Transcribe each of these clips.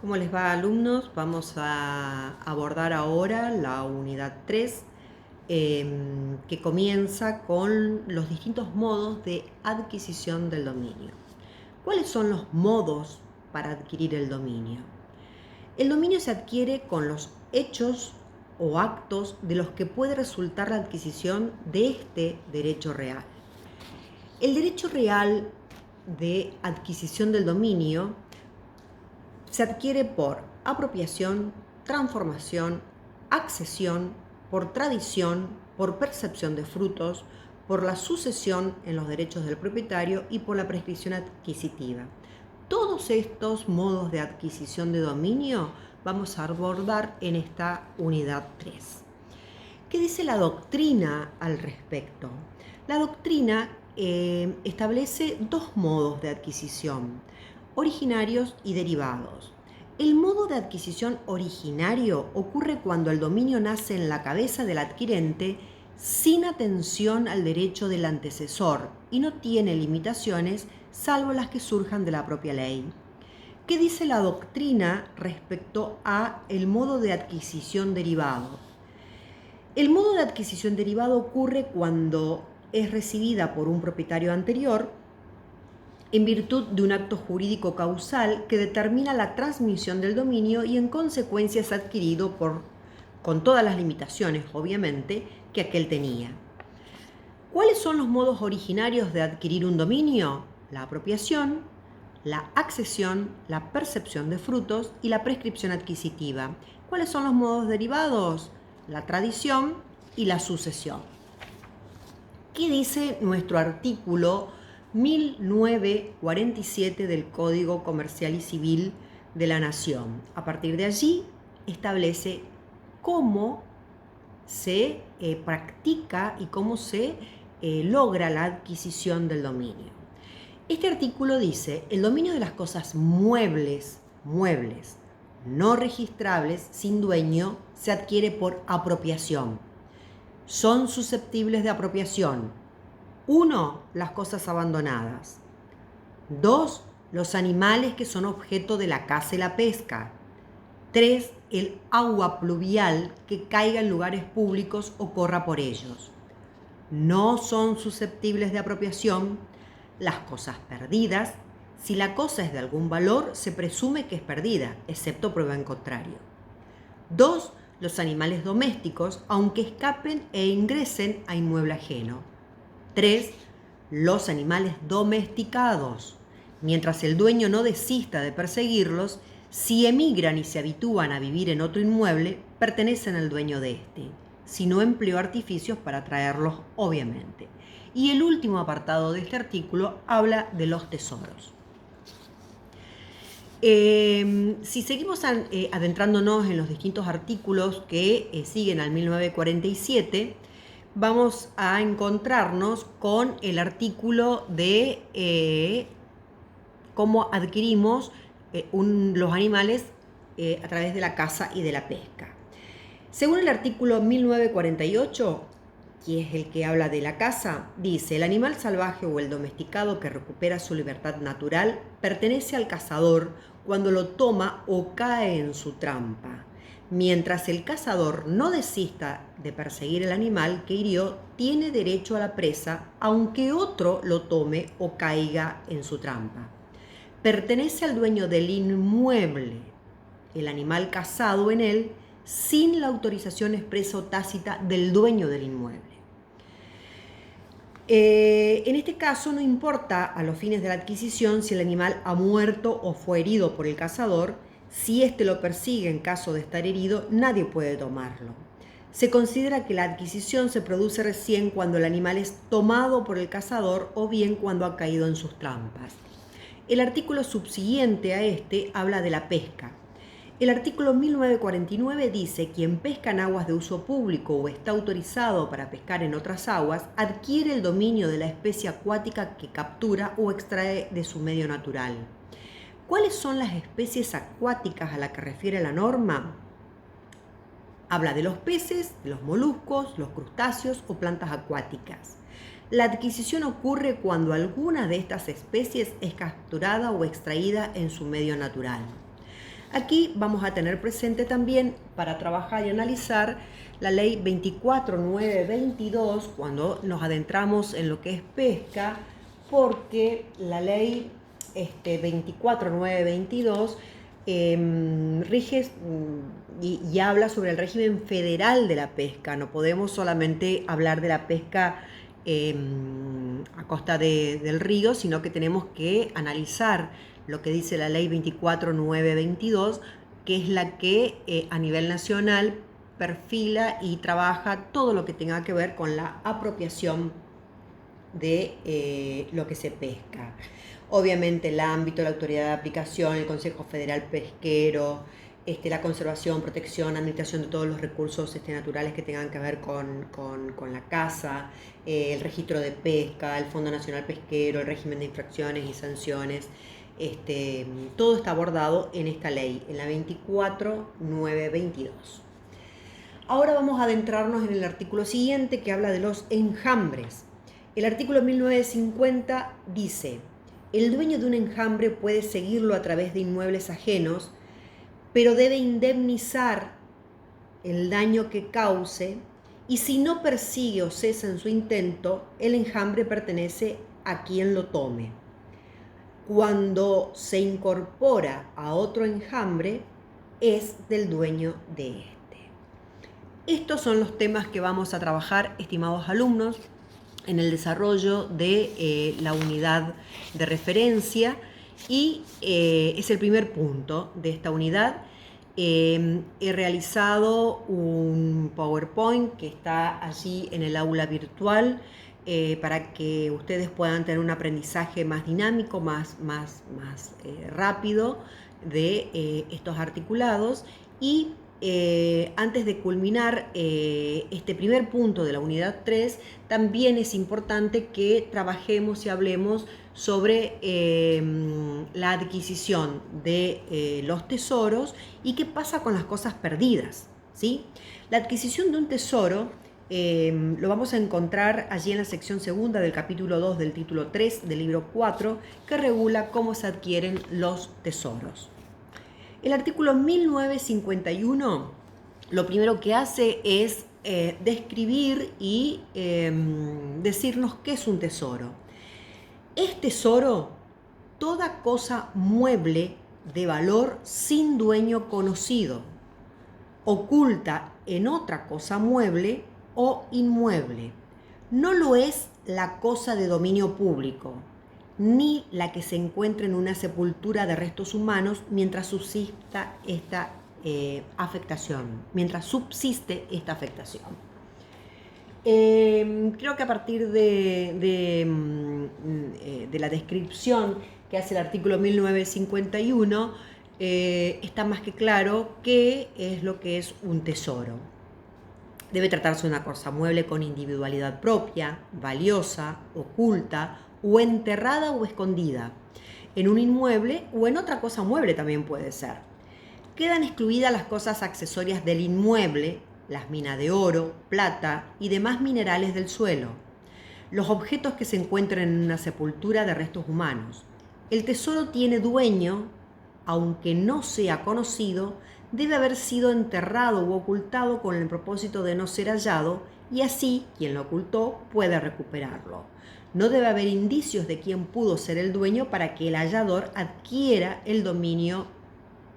¿Cómo les va, alumnos? Vamos a abordar ahora la unidad 3, que comienza con los distintos modos de adquisición del dominio. ¿Cuáles son los modos para adquirir el dominio? El dominio se adquiere con los hechos o actos de los que puede resultar la adquisición de este derecho real. El derecho real de adquisición del dominio se adquiere por apropiación, transformación, accesión, por tradición, por percepción de frutos, por la sucesión en los derechos del propietario y por la prescripción adquisitiva. Todos estos modos de adquisición de dominio vamos a abordar en esta unidad 3. ¿Qué dice la doctrina al respecto? La doctrina establece dos modos de adquisición: originarios y derivados. El modo de adquisición originario ocurre cuando el dominio nace en la cabeza del adquirente sin atención al derecho del antecesor y no tiene limitaciones salvo las que surjan de la propia ley. ¿Qué dice la doctrina respecto a el modo de adquisición derivado? El modo de adquisición derivado ocurre cuando es recibida por un propietario anterior en virtud de un acto jurídico causal que determina la transmisión del dominio y en consecuencia es adquirido con todas las limitaciones, obviamente, que aquel tenía. ¿Cuáles son los modos originarios de adquirir un dominio? La apropiación, la accesión, la percepción de frutos y la prescripción adquisitiva. ¿Cuáles son los modos derivados? La tradición y la sucesión. ¿Qué dice nuestro artículo 1947 del Código Comercial y Civil de la Nación? A partir de allí establece cómo se practica y cómo se logra la adquisición del dominio. Este artículo dice: el dominio de las cosas muebles, no registrables, sin dueño, se adquiere por apropiación. Son susceptibles de apropiación: 1. Las cosas abandonadas. 2. Los animales que son objeto de la caza y la pesca. 3. El agua pluvial que caiga en lugares públicos o corra por ellos. No son susceptibles de apropiación las cosas perdidas. Si la cosa es de algún valor, se presume que es perdida, excepto prueba en contrario. 2. Los animales domésticos, aunque escapen e ingresen a inmueble ajeno. 3. Los animales domesticados. Mientras el dueño no desista de perseguirlos, si emigran y se habitúan a vivir en otro inmueble, pertenecen al dueño de este, si no empleó artificios para traerlos, obviamente. Y el último apartado de este artículo habla de los tesoros. Si seguimos adentrándonos en los distintos artículos que siguen al 1947, vamos a encontrarnos con el artículo de cómo adquirimos los animales a través de la caza y de la pesca. Según el artículo 1948, que es el que habla de la caza, dice: el animal salvaje o el domesticado que recupera su libertad natural pertenece al cazador cuando lo toma o cae en su trampa. Mientras el cazador no desista de perseguir el animal que hirió, tiene derecho a la presa, aunque otro lo tome o caiga en su trampa. Pertenece al dueño del inmueble el animal cazado en él sin la autorización expresa o tácita del dueño del inmueble. En este caso no importa a los fines de la adquisición si el animal ha muerto o fue herido por el cazador. Si éste lo persigue en caso de estar herido, nadie puede tomarlo. Se considera que la adquisición se produce recién cuando el animal es tomado por el cazador o bien cuando ha caído en sus trampas. El artículo subsiguiente a este habla de la pesca. El artículo 1949 dice: quien pesca en aguas de uso público o está autorizado para pescar en otras aguas, adquiere el dominio de la especie acuática que captura o extrae de su medio natural. ¿Cuáles son las especies acuáticas a las que refiere la norma? Habla de los peces, de los moluscos, los crustáceos o plantas acuáticas. La adquisición ocurre cuando alguna de estas especies es capturada o extraída en su medio natural. Aquí vamos a tener presente también para trabajar y analizar la ley 24.922 cuando nos adentramos en lo que es pesca, porque la ley 24.922 rige y habla sobre el régimen federal de la pesca. No podemos solamente hablar de la pesca a costa del río, sino que tenemos que analizar lo que dice la ley 24.922, que es la que a nivel nacional perfila y trabaja todo lo que tenga que ver con la apropiación de lo que se pesca. Obviamente el ámbito, la autoridad de aplicación, el Consejo Federal Pesquero, la conservación, protección, administración de todos los recursos naturales que tengan que ver con la caza, el registro de pesca, el Fondo Nacional Pesquero, el régimen de infracciones y sanciones. Todo está abordado en esta ley, en la 24.922. Ahora vamos a adentrarnos en el artículo siguiente que habla de los enjambres. El artículo 1950 dice: el dueño de un enjambre puede seguirlo a través de inmuebles ajenos, pero debe indemnizar el daño que cause, y si no persigue o cesa en su intento, el enjambre pertenece a quien lo tome. Cuando se incorpora a otro enjambre, es del dueño de este. Estos son los temas que vamos a trabajar, estimados alumnos, en el desarrollo de la unidad de referencia, y es el primer punto de esta unidad. He realizado un PowerPoint que está allí en el aula virtual para que ustedes puedan tener un aprendizaje más dinámico, más rápido de estos articulados. Y antes de culminar este primer punto de la unidad 3, también es importante que trabajemos y hablemos sobre la adquisición de los tesoros y qué pasa con las cosas perdidas, ¿sí? La adquisición de un tesoro lo vamos a encontrar allí en la sección segunda del capítulo 2 del título 3 del libro 4, que regula cómo se adquieren los tesoros. El artículo 1951 lo primero que hace es describir y decirnos qué es un tesoro. Es tesoro toda cosa mueble de valor sin dueño conocido, oculta en otra cosa mueble o inmueble. No lo es la cosa de dominio público, ni la que se encuentra en una sepultura de restos humanos mientras subsista esta afectación. Creo que a partir de la descripción que hace el artículo 1951, está más que claro qué es lo que es un tesoro. Debe tratarse de una cosa mueble con individualidad propia, valiosa, oculta o enterrada o escondida, en un inmueble o en otra cosa mueble también puede ser. Quedan excluidas las cosas accesorias del inmueble, las minas de oro, plata y demás minerales del suelo, los objetos que se encuentran en una sepultura de restos humanos. El tesoro tiene dueño, aunque no sea conocido, debe haber sido enterrado u ocultado con el propósito de no ser hallado, y así quien lo ocultó puede recuperarlo. No debe haber indicios de quién pudo ser el dueño para que el hallador adquiera el dominio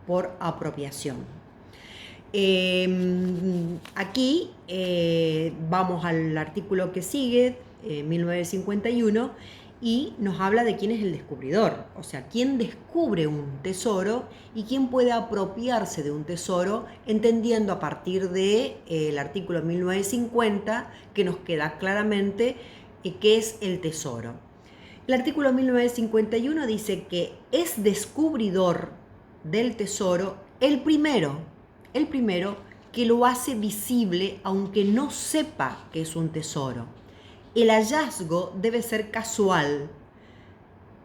por apropiación. Aquí vamos al artículo que sigue, 1951, y nos habla de quién es el descubridor, o sea, quién descubre un tesoro y quién puede apropiarse de un tesoro, entendiendo a partir del artículo 1950 que nos queda claramente qué es el tesoro. El artículo 1951 dice que es descubridor del tesoro el primero que lo hace visible aunque no sepa que es un tesoro. El hallazgo debe ser casual.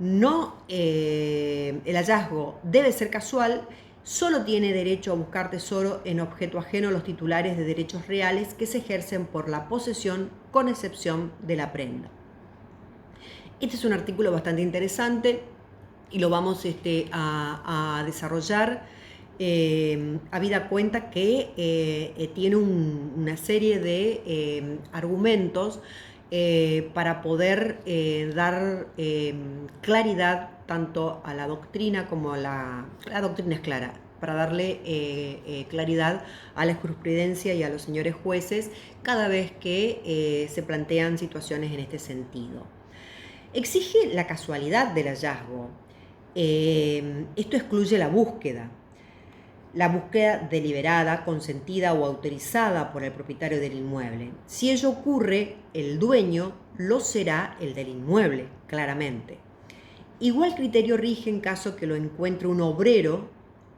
El hallazgo debe ser casual. Solo tiene derecho a buscar tesoro en objeto ajeno los titulares de derechos reales que se ejercen por la posesión, con excepción de la prenda. Este es un artículo bastante interesante y lo vamos a desarrollar habida cuenta que tiene una serie de argumentos para poder dar claridad tanto a la doctrina como a la doctrina es clara, para darle claridad a la jurisprudencia y a los señores jueces cada vez que se plantean situaciones en este sentido. Exige la casualidad del hallazgo. Esto excluye la búsqueda deliberada, consentida o autorizada por el propietario del inmueble. Si ello ocurre, el dueño lo será el del inmueble, claramente. Igual criterio rige en caso que lo encuentre un obrero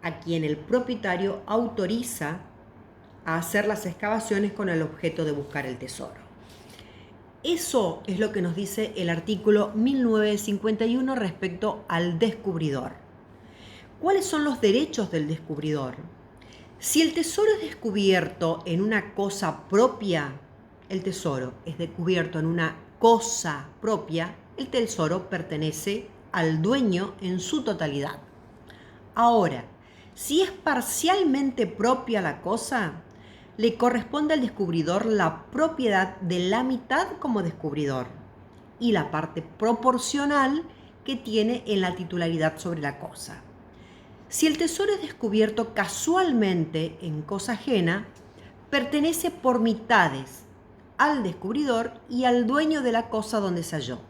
a quien el propietario autoriza a hacer las excavaciones con el objeto de buscar el tesoro. Eso es lo que nos dice el artículo 1951 respecto al descubridor. ¿Cuáles son los derechos del descubridor? Si el tesoro es descubierto en una cosa propia, el tesoro es descubierto en una cosa propia, el tesoro pertenece al dueño en su totalidad. Ahora, si es parcialmente propia la cosa, le corresponde al descubridor la propiedad de la mitad como descubridor y la parte proporcional que tiene en la titularidad sobre la cosa. Si el tesoro es descubierto casualmente en cosa ajena, pertenece por mitades al descubridor y al dueño de la cosa donde se halló.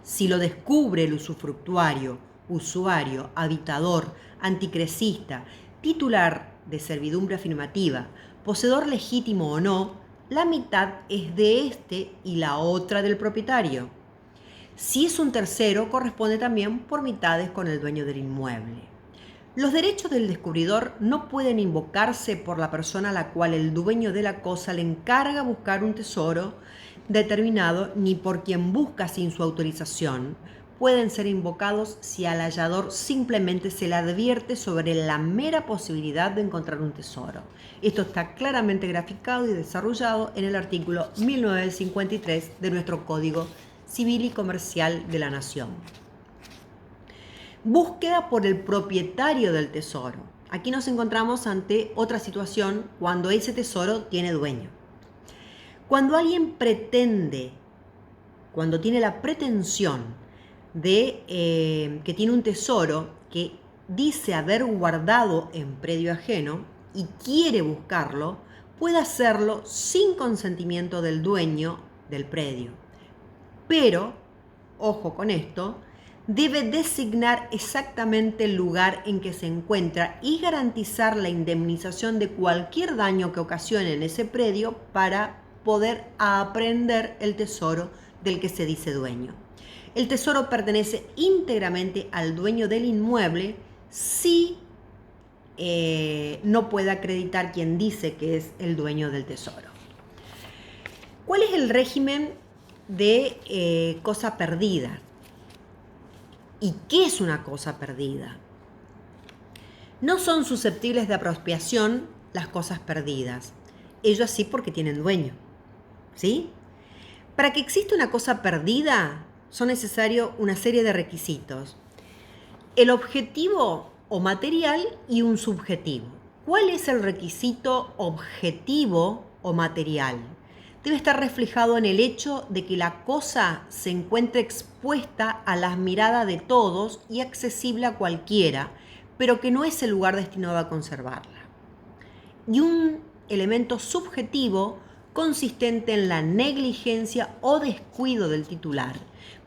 Si lo descubre el usufructuario, usuario, habitador, anticresista, titular de servidumbre afirmativa, poseedor legítimo o no, la mitad es de este y la otra del propietario. Si es un tercero, corresponde también por mitades con el dueño del inmueble. Los derechos del descubridor no pueden invocarse por la persona a la cual el dueño de la cosa le encarga buscar un tesoro determinado, ni por quien busca sin su autorización. Pueden ser invocados si al hallador simplemente se le advierte sobre la mera posibilidad de encontrar un tesoro. Esto está claramente graficado y desarrollado en el artículo 1953 de nuestro Código Civil y Comercial de la Nación. Búsqueda por el propietario del tesoro. Aquí nos encontramos ante otra situación cuando ese tesoro tiene dueño. Cuando alguien cuando tiene la pretensión de que tiene un tesoro que dice haber guardado en predio ajeno y quiere buscarlo, puede hacerlo sin consentimiento del dueño del predio. Pero, ojo con esto, debe designar exactamente el lugar en que se encuentra y garantizar la indemnización de cualquier daño que ocasione en ese predio para poder apreender el tesoro del que se dice dueño. El tesoro pertenece íntegramente al dueño del inmueble si no puede acreditar quien dice que es el dueño del tesoro. ¿Cuál es el régimen de cosa perdida? ¿Y qué es una cosa perdida? No son susceptibles de apropiación las cosas perdidas. Ello así porque tienen dueño. ¿Sí? Para que exista una cosa perdida, son necesarios una serie de requisitos. El objetivo o material y un subjetivo. ¿Cuál es el requisito objetivo o material? Debe estar reflejado en el hecho de que la cosa se encuentre expuesta a las miradas de todos y accesible a cualquiera, pero que no es el lugar destinado a conservarla. Y un elemento subjetivo consistente en la negligencia o descuido del titular,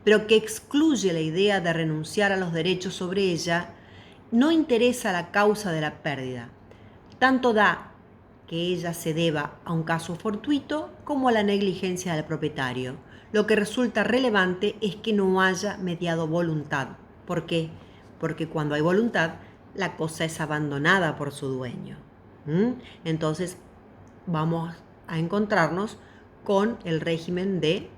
pero que excluye la idea de renunciar a los derechos sobre ella, no interesa la causa de la pérdida. Tanto da que ella se deba a un caso fortuito como a la negligencia del propietario. Lo que resulta relevante es que no haya mediado voluntad. ¿Por qué? Porque cuando hay voluntad, la cosa es abandonada por su dueño. Entonces, vamos a encontrarnos con el régimen de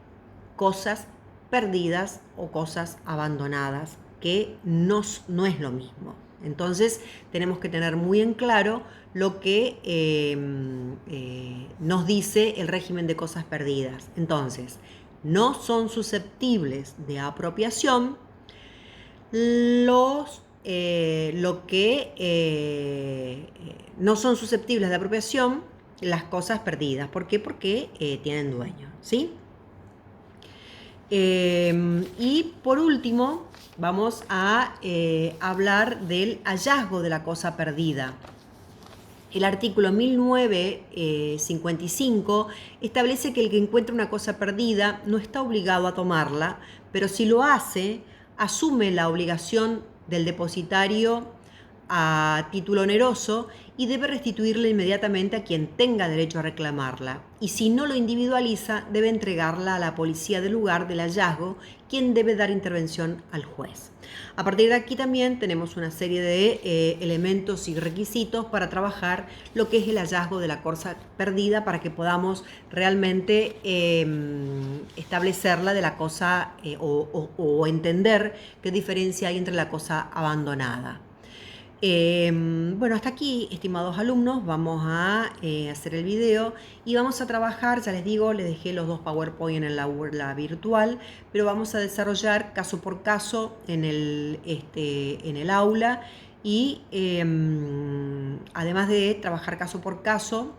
cosas perdidas o cosas abandonadas, que no es lo mismo. Entonces, tenemos que tener muy en claro lo que nos dice el régimen de cosas perdidas. Entonces, no son susceptibles de apropiación los lo que no son susceptibles de apropiación, las cosas perdidas. ¿Por qué? Porque tienen dueño, ¿sí? Y por último, vamos a hablar del hallazgo de la cosa perdida. El artículo 1955 establece que el que encuentra una cosa perdida no está obligado a tomarla, pero si lo hace, asume la obligación del depositario a título oneroso y debe restituirla inmediatamente a quien tenga derecho a reclamarla. Y si no lo individualiza, debe entregarla a la policía del lugar del hallazgo, quien debe dar intervención al juez. A partir de aquí también tenemos una serie de elementos y requisitos para trabajar lo que es el hallazgo de la cosa perdida para que podamos realmente establecerla de la cosa o entender qué diferencia hay entre la cosa abandonada. Bueno, hasta aquí, estimados alumnos, vamos a hacer el video y vamos a trabajar, ya les digo, les dejé los dos PowerPoint en la aula virtual, pero vamos a desarrollar caso por caso en el aula y además de trabajar caso por caso,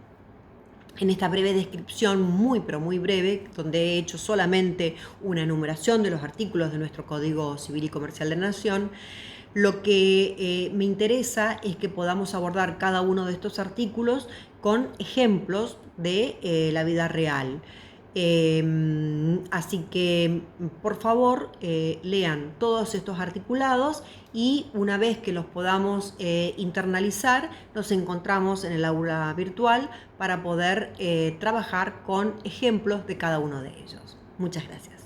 en esta breve descripción, muy pero muy breve, donde he hecho solamente una enumeración de los artículos de nuestro Código Civil y Comercial de la Nación, lo que me interesa es que podamos abordar cada uno de estos artículos con ejemplos de la vida real. Así que, por favor, lean todos estos articulados y una vez que los podamos internalizar, nos encontramos en el aula virtual para poder trabajar con ejemplos de cada uno de ellos. Muchas gracias.